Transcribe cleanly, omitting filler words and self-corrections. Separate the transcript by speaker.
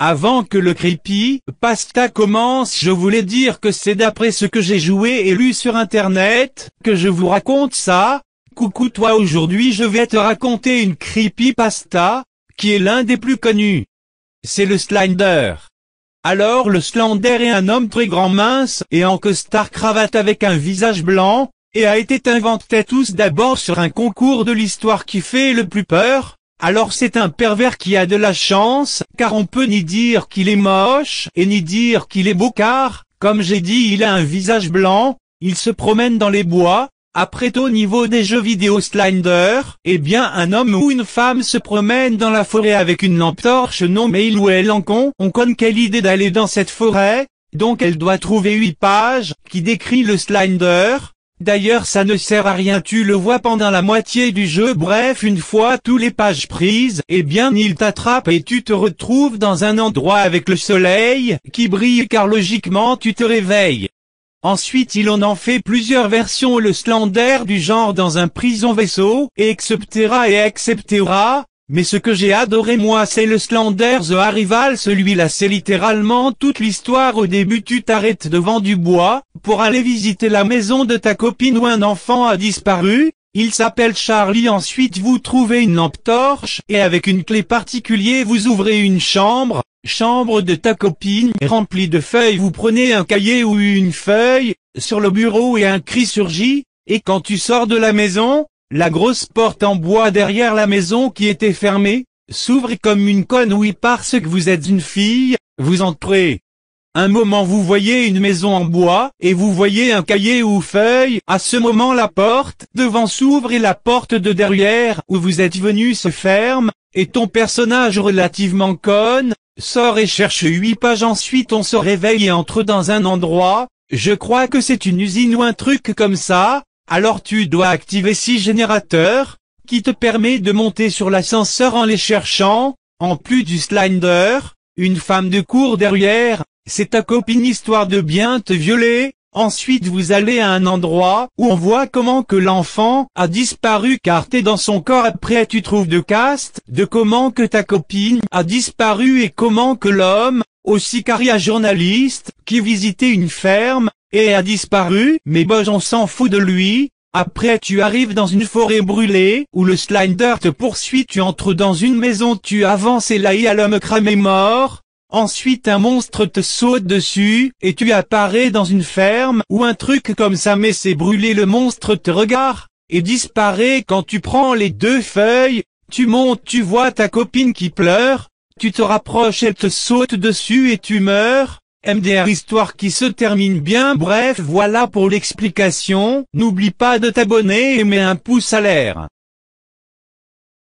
Speaker 1: Avant que le creepypasta commence, je voulais dire que c'est d'après ce que j'ai joué et lu sur internet, que je vous raconte ça. Coucou toi, aujourd'hui je vais te raconter une creepypasta, qui est l'un des plus connus. C'est le Slender. Alors le Slender est un homme très grand, mince, et en costard cravate avec un visage blanc, et a été inventé tous d'abord sur un concours de l'histoire qui fait le plus peur. Alors c'est un pervers qui a de la chance, car on peut ni dire qu'il est moche, et ni dire qu'il est beau car, comme j'ai dit, il a un visage blanc, il se promène dans les bois. Après au niveau des jeux vidéo Slender, eh bien un homme ou une femme se promène dans la forêt avec une lampe torche, non mais il ou elle on conne quelle idée d'aller dans cette forêt, donc elle doit trouver 8 pages, qui décrit le Slender. D'ailleurs ça ne sert à rien, tu le vois pendant la moitié du jeu, bref une fois tous les pages prises, eh bien il t'attrape et tu te retrouves dans un endroit avec le soleil, qui brille car logiquement tu te réveilles. Ensuite il en fait plusieurs versions, le Slender du genre dans un prison vaisseau, et etc. Mais ce que j'ai adoré moi c'est le Slender The Arrival, celui-là c'est littéralement toute l'histoire. Au début tu t'arrêtes devant du bois, pour aller visiter la maison de ta copine où un enfant a disparu, il s'appelle Charlie. Ensuite vous trouvez une lampe torche, et avec une clé particulière vous ouvrez une chambre de ta copine, remplie de feuilles. Vous prenez un cahier ou une feuille, sur le bureau et un cri surgit, et quand tu sors de la maison, la grosse porte en bois derrière la maison qui était fermée, s'ouvre comme une conne. Oui, parce que vous êtes une fille, vous entrez. Un moment vous voyez une maison en bois, et vous voyez un cahier ou feuille. À ce moment la porte devant s'ouvre et la porte de derrière où vous êtes venu se ferme, et ton personnage relativement conne sort et cherche 8 pages. Ensuite on se réveille et entre dans un endroit, je crois que c'est une usine ou un truc comme ça. Alors tu dois activer 6 générateurs, qui te permet de monter sur l'ascenseur en les cherchant. En plus du Slender, une femme de court derrière, c'est ta copine histoire de bien te violer. Ensuite vous allez à un endroit où on voit comment que l'enfant a disparu car t'es dans son corps. Après tu trouves de cast de comment que ta copine a disparu et comment que l'homme, aussi car il y a journaliste, qui visitait une ferme, et a disparu, mais bon on s'en fout de lui. Après tu arrives dans une forêt brûlée, où le Slender te poursuit, tu entres dans une maison, tu avances et là il y a l'homme cramé mort. Ensuite un monstre te saute dessus, et tu apparais dans une ferme, ou un truc comme ça mais c'est brûlé. Le monstre te regarde, et disparaît. Quand tu prends les 2 feuilles, tu montes, tu vois ta copine qui pleure, tu te rapproches, elle te saute dessus et tu meurs. MDR, histoire qui se termine bien. Bref voilà pour l'explication, n'oublie pas de t'abonner et mets un pouce à l'air.